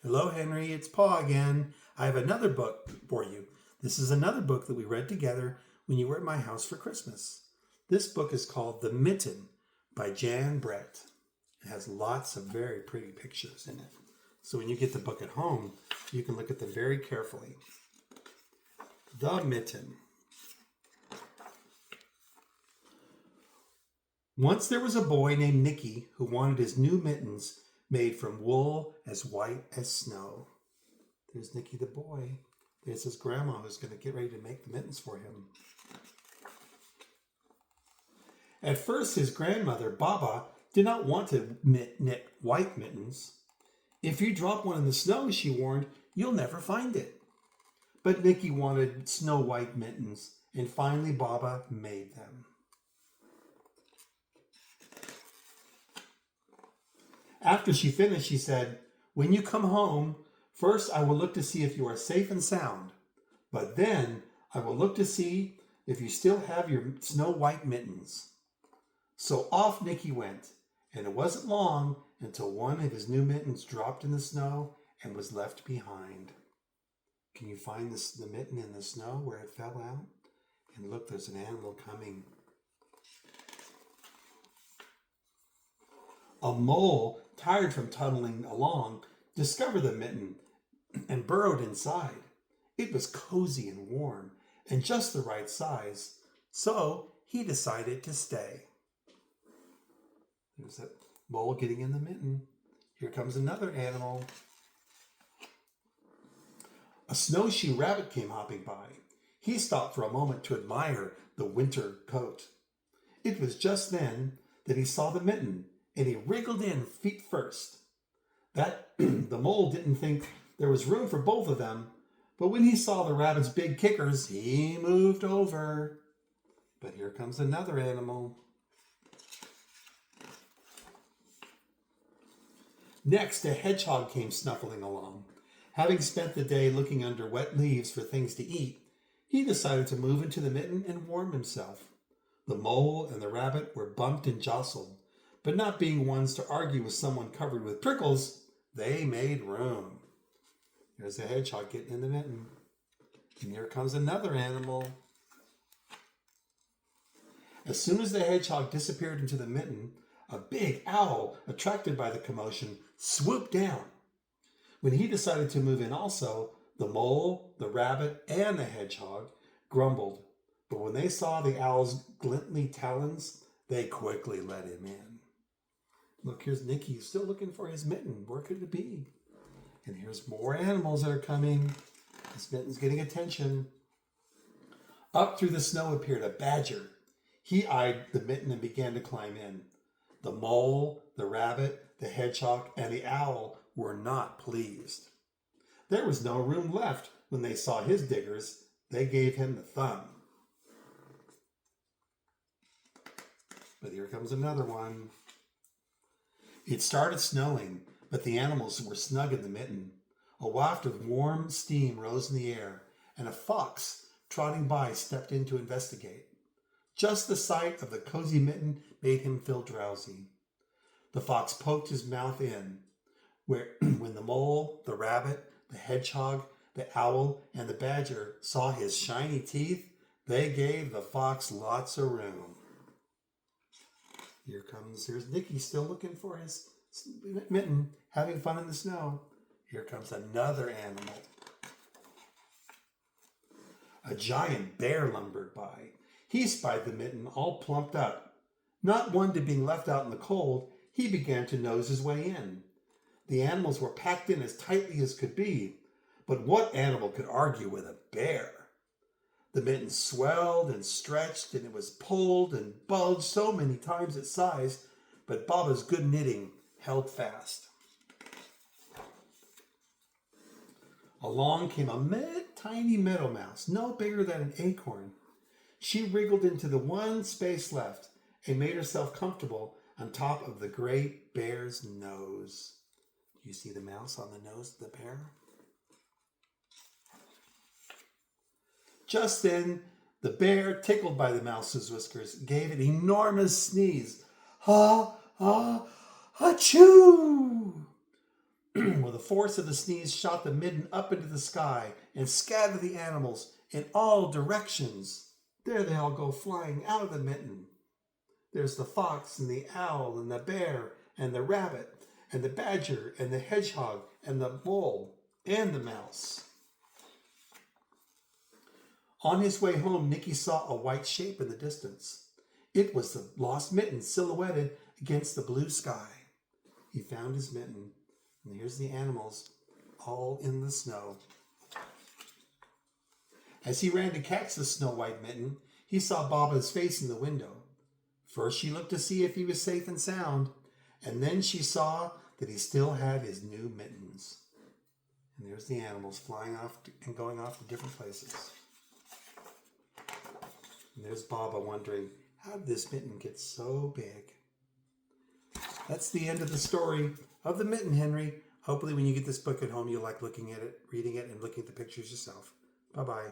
Hello, Henry. It's Pa again. I have another book for you. This is another book that we read together when you were at my house for Christmas. This book is called The Mitten by Jan Brett. It has lots of very pretty pictures in it. So when you get the book at home, you can look at them very carefully. The Mitten. Once there was a boy named Nicky who wanted his new mittens made from wool as white as snow. There's Nicky the boy. There's his grandma who's going to get ready to make the mittens for him. At first, his grandmother, Baba, did not want to knit white mittens. If you drop one in the snow, she warned, you'll never find it. But Nicky wanted snow white mittens, and finally Baba made them. After she finished, she said, when you come home, first I will look to see if you are safe and sound, but then I will look to see if you still have your snow white mittens. So off Nicky went, and it wasn't long until one of his new mittens dropped in the snow and was left behind. Can you find the mitten in the snow where it fell out? And look, there's an animal coming. A mole, tired from tunneling along, discovered the mitten and burrowed inside. It was cozy and warm and just the right size, so he decided to stay. There's that mole getting in the mitten. Here comes another animal. A snowshoe rabbit came hopping by. He stopped for a moment to admire the winter coat. It was just then that he saw the mitten, and he wriggled in feet first. The mole didn't think there was room for both of them, but when he saw the rabbit's big kickers, he moved over. But here comes another animal. Next, a hedgehog came snuffling along. Having spent the day looking under wet leaves for things to eat, he decided to move into the mitten and warm himself. The mole and the rabbit were bumped and jostled, but not being ones to argue with someone covered with prickles, they made room. There's a hedgehog getting in the mitten. And here comes another animal. As soon as the hedgehog disappeared into the mitten, a big owl, attracted by the commotion, swooped down. When he decided to move in also, the mole, the rabbit, and the hedgehog grumbled. But when they saw the owl's glintly talons, they quickly let him in. Look, here's Nicky still looking for his mitten. Where could it be? And here's more animals that are coming. His mitten's getting attention. Up through the snow appeared a badger. He eyed the mitten and began to climb in. The mole, the rabbit, the hedgehog, and the owl were not pleased. There was no room left when they saw his diggers. They gave him the thumb. But here comes another one. It started snowing, but the animals were snug in the mitten. A waft of warm steam rose in the air, and a fox trotting by stepped in to investigate. Just the sight of the cozy mitten made him feel drowsy. The fox poked his mouth in, when the mole, the rabbit, the hedgehog, the owl, and the badger saw his shiny teeth, they gave the fox lots of room. Here's Nicky still looking for his mitten, having fun in the snow. Here comes another animal. A giant bear lumbered by. He spied the mitten all plumped up. Not one to being left out in the cold, he began to nose his way in. The animals were packed in as tightly as could be, but what animal could argue with a bear? The mitten swelled and stretched, and it was pulled and bulged so many times its size, but Baba's good knitting held fast. Along came a tiny meadow mouse, no bigger than an acorn. She wriggled into the one space left and made herself comfortable on top of the great bear's nose. Do you see the mouse on the nose of the bear? Just then, the bear, tickled by the mouse's whiskers, gave an enormous sneeze. Ha, ha, achoo! Well, the force of the sneeze shot the mitten up into the sky and scattered the animals in all directions. There they all go flying out of the mitten. There's the fox and the owl and the bear and the rabbit and the badger and the hedgehog and the mole and the mouse. On his way home, Nicky saw a white shape in the distance. It was the lost mitten silhouetted against the blue sky. He found his mitten, and here's the animals all in the snow. As he ran to catch the snow white mitten, he saw Baba's face in the window. First she looked to see if he was safe and sound, and then she saw that he still had his new mittens. And there's the animals flying off and going off to different places. And there's Baba wondering, how did this mitten get so big? That's the end of the story of the mitten, Henry. Hopefully when you get this book at home, you'll like looking at it, reading it, and looking at the pictures yourself. Bye-bye.